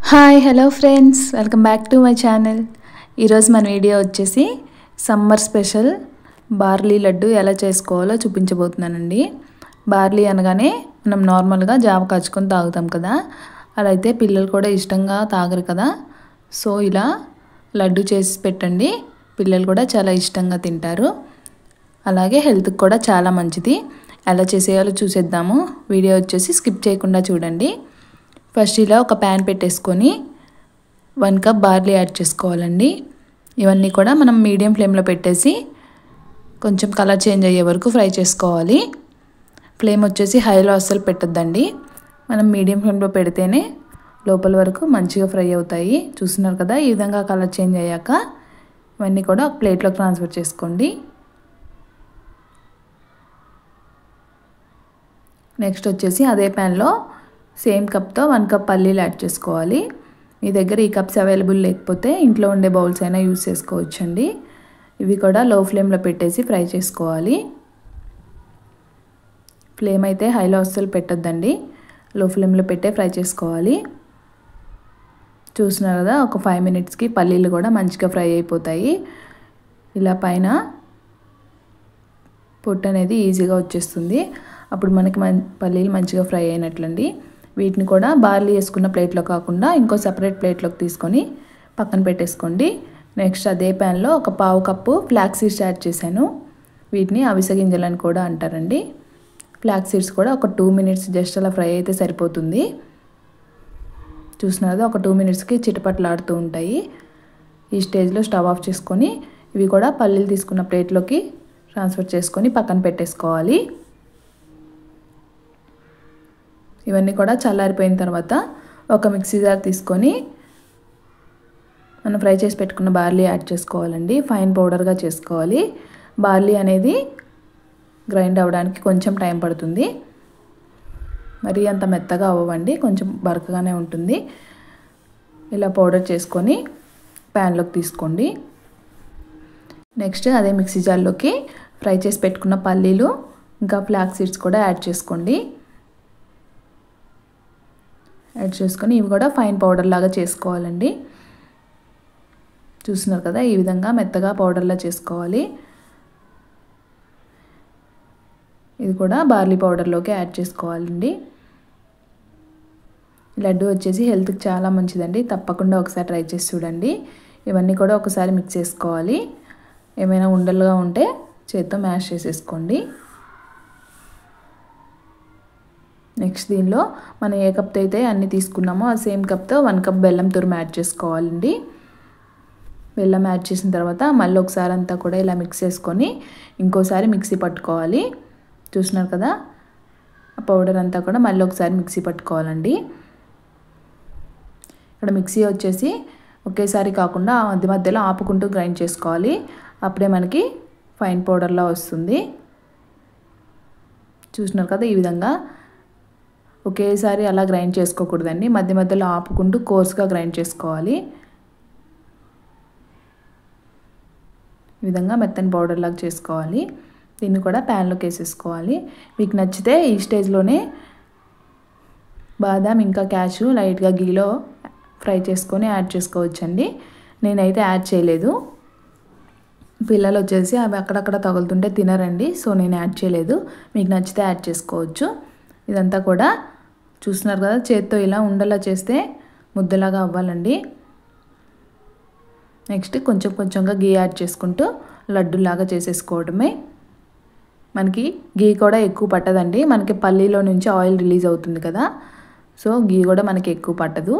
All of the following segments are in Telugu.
Hi hello friends, welcome back to my channel. ఈరోజు మన వీడియో వచ్చేసి సమ్మర్ స్పెషల్ బార్లీ లడ్డు ఎలా చేసుకోవాలో చూపించబోతున్నానండి. బార్లీ అనగానే మనం నార్మల్గా జావ కాచుకొని తాగుతాం కదా, అలా అయితే పిల్లలు కూడా ఇష్టంగా తాగరు కదా. సో ఇలా లడ్డు చేసి పెట్టండి, పిల్లలు కూడా చాలా ఇష్టంగా తింటారు. అలాగే హెల్త్కి కూడా చాలా మంచిది. ఎలా చేసేయాలో చూసేద్దాము. వీడియో వచ్చేసి స్కిప్ చేయకుండా చూడండి. ఫస్ట్ ఇలా ఒక ప్యాన్ పెట్టేసుకొని 1 కప్ బార్లీ యాడ్ చేసుకోవాలండి. ఇవన్నీ కూడా మనం మీడియం ఫ్లేమ్లో పెట్టేసి కొంచెం కలర్ చేంజ్ అయ్యే వరకు ఫ్రై చేసుకోవాలి. ఫ్లేమ్ వచ్చేసి హైలో అస్సలు పెట్టొద్దండి, మనం మీడియం ఫ్లేమ్లో పెడితేనే లోపల వరకు మంచిగా ఫ్రై అవుతాయి. చూస్తున్నారు కదా, ఈ విధంగా కలర్ చేంజ్ అయ్యాక ఇవన్నీ కూడా ఒక ప్లేట్లోకి ట్రాన్స్ఫర్ చేసుకోండి. నెక్స్ట్ వచ్చేసి అదే ప్యాన్లో సేమ్ కప్తో 1 కప్ పల్లీలు యాడ్ చేసుకోవాలి. మీ దగ్గర ఈ కప్స్ అవైలబుల్ లేకపోతే ఇంట్లో ఉండే బౌల్స్ అయినా యూస్ చేసుకోవచ్చండి. ఇవి కూడా లో ఫ్లేమ్లో పెట్టేసి ఫ్రై చేసుకోవాలి. ఫ్లేమ్ అయితే హైలో అస్సలు పెట్టొద్దండి, లో ఫ్లేమ్లో పెట్టే ఫ్రై చేసుకోవాలి. చూస్తున్నారు కదా, ఒక 5 మినిట్స్కి పల్లీలు కూడా మంచిగా ఫ్రై అయిపోతాయి. ఇలా పైన పొట్టు అనేది ఈజీగా వచ్చేస్తుంది. అప్పుడు మనకి పల్లీలు మంచిగా ఫ్రై అయినట్లండి. వీటిని కూడా బార్లీ వేసుకున్న ప్లేట్లో కాకుండా ఇంకో సపరేట్ ప్లేట్లోకి తీసుకొని పక్కన పెట్టేసుకోండి. నెక్స్ట్ అదే ప్యాన్లో ఒక 1/2 కప్పు ఫ్లాక్స్ సీడ్స్ యాడ్ చేశాను. వీటిని అవిసె గింజలని కూడా అంటారండి. ఫ్లాక్స్ సీడ్స్ కూడా ఒక 2 మినిట్స్ జస్ట్ అలా ఫ్రై అయితే సరిపోతుంది. చూస్తున్నారు, ఒక 2 మినిట్స్కి చిటపట్లాడుతూ ఉంటాయి. ఈ స్టేజ్లో స్టవ్ ఆఫ్ చేసుకొని ఇవి కూడా పల్లీలు తీసుకున్న ప్లేట్లోకి ట్రాన్స్ఫర్ చేసుకొని పక్కన పెట్టేసుకోవాలి. ఇవన్నీ కూడా చల్లారిపోయిన తర్వాత ఒక మిక్సీ జార్ తీసుకొని మనం ఫ్రై చేసి పెట్టుకున్న బార్లీ యాడ్ చేసుకోవాలండి. ఫైన్ పౌడర్గా చేసుకోవాలి. బార్లీ అనేది గ్రైండ్ అవ్వడానికి కొంచెం టైం పడుతుంది, మరీ అంత మెత్తగా అవ్వండి, కొంచెం బరకగానే ఉంటుంది. ఇలా పౌడర్ చేసుకొని ప్యాన్లోకి తీసుకోండి. నెక్స్ట్ అదే మిక్సీ జార్లోకి ఫ్రై చేసి పెట్టుకున్న పల్లీలు ఇంకా ఫ్లాక్స్ సీడ్స్ కూడా యాడ్ చేసుకోండి. యాడ్ చేసుకొని ఇవి కూడా ఫైన్ పౌడర్ లాగా చేసుకోవాలండి. చూస్తున్నారు కదా, ఈ విధంగా మెత్తగా పౌడర్లా చేసుకోవాలి. ఇది కూడా బార్లీ పౌడర్లోకి యాడ్ చేసుకోవాలండి. లడ్డు వచ్చేసి హెల్త్కి చాలా మంచిదండి, తప్పకుండా ఒకసారి ట్రై చేసి చూడండి. ఇవన్నీ కూడా ఒకసారి మిక్స్ చేసుకోవాలి. ఏమైనా ఉండలుగా ఉంటే చేత్తో మ్యాష్ చేసేసుకోండి. నెక్స్ట్ దీనిలో మనం ఏ కప్తో అయితే అన్నీ తీసుకున్నామో ఆ సేమ్ కప్తో 1 కప్ బెల్లం తురుము యాడ్ చేసుకోవాలండి. బెల్లం యాడ్ చేసిన తర్వాత మళ్ళీ ఒకసారి అంతా కూడా ఇలా మిక్స్ చేసుకొని ఇంకోసారి మిక్సీ పట్టుకోవాలి. చూస్తున్నారు కదా, ఆ పౌడర్ అంతా కూడా మళ్ళీ ఒకసారి మిక్సీ పట్టుకోవాలండి. ఇక్కడ మిక్సీ వచ్చేసి ఒకేసారి కాకుండా మధ్య మధ్యలో ఆపుకుంటూ గ్రైండ్ చేసుకోవాలి. అప్పుడే మనకి ఫైన్ పౌడర్లా వస్తుంది. చూస్తున్నారు కదా, ఈ విధంగా ఒకేసారి అలా గ్రైండ్ చేసుకోకూడదండి, మధ్య మధ్యలో ఆపుకుంటూ కోర్స్గా గ్రైండ్ చేసుకోవాలి. ఈ విధంగా మెత్తని పౌడర్ లాగా చేసుకోవాలి. దీన్ని కూడా ప్యాన్లోకి వేసేసుకోవాలి. మీకు నచ్చితే ఈ స్టేజ్లోనే బాదాం ఇంకా క్యాషు లైట్గా గీలో ఫ్రై చేసుకొని యాడ్ చేసుకోవచ్చండి. నేనైతే యాడ్ చేయలేదు. పిల్లలు వచ్చేసి అవి అక్కడక్కడ తగులుతుంటే తినరండి, సో నేను యాడ్ చేయలేదు. మీకు నచ్చితే యాడ్ చేసుకోవచ్చు. ఇదంతా కూడా చూస్తున్నారు కదా, చేత్తో ఇలా ఉండలా చేస్తే ముద్దలాగా అవ్వాలండి. నెక్స్ట్ కొంచెం కొంచెంగా గీ యాడ్ చేసుకుంటూ లడ్డులాగా చేసేసుకోవడమే. మనకి గీ కూడా ఎక్కువ పట్టదండి, మనకి పల్లీలో నుంచి ఆయిల్ రిలీజ్ అవుతుంది కదా, సో గీ కూడా మనకి ఎక్కువ పట్టదు.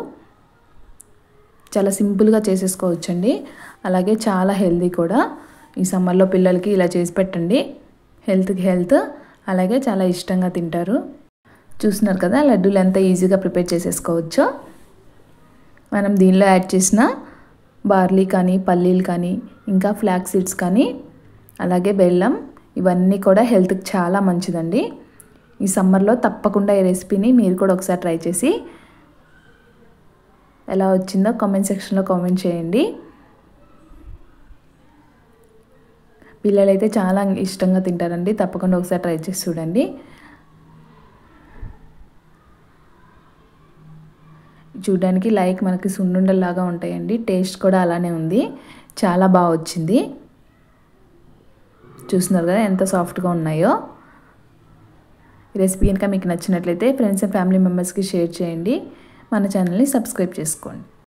చాలా సింపుల్గా చేసేసుకోవచ్చండి. అలాగే చాలా హెల్తీ కూడా. ఈ సమ్మర్లో పిల్లలకి ఇలా చేసి పెట్టండి, హెల్త్కి హెల్త్, అలాగే చాలా ఇష్టంగా తింటారు. చూస్తున్నారు కదా, లడ్డూలు ఎంత ఈజీగా ప్రిపేర్ చేసేసుకోవచ్చో. మనం దీనిలో యాడ్ చేసిన బార్లీ కానీ పల్లీలు కానీ ఇంకా ఫ్లాక్స్ సీడ్స్ కానీ అలాగే బెల్లం, ఇవన్నీ కూడా హెల్త్కి చాలా మంచిదండి. ఈ సమ్మర్లో తప్పకుండా ఈ రెసిపీని మీరు కూడా ఒకసారి ట్రై చేసి ఎలా వచ్చిందో కామెంట్ సెక్షన్లో కామెంట్ చేయండి. పిల్లలైతే చాలా ఇష్టంగా తింటారండి, తప్పకుండా ఒకసారి ట్రై చేసి చూడండి. చూడడానికి లైక్ మనకి సున్నుండల్లాగా ఉంటాయండి. టేస్ట్ కూడా అలానే ఉంది. చాలా బాగా వచ్చింది. చూస్తున్నారు కదా ఎంత సాఫ్ట్గా ఉన్నాయో. ఈ రెసిపీ కనుక మీకు నచ్చినట్లయితే ఫ్రెండ్స్ అండ్ ఫ్యామిలీ మెంబర్స్కి షేర్ చేయండి. మన ఛానల్ని సబ్స్క్రైబ్ చేసుకోండి.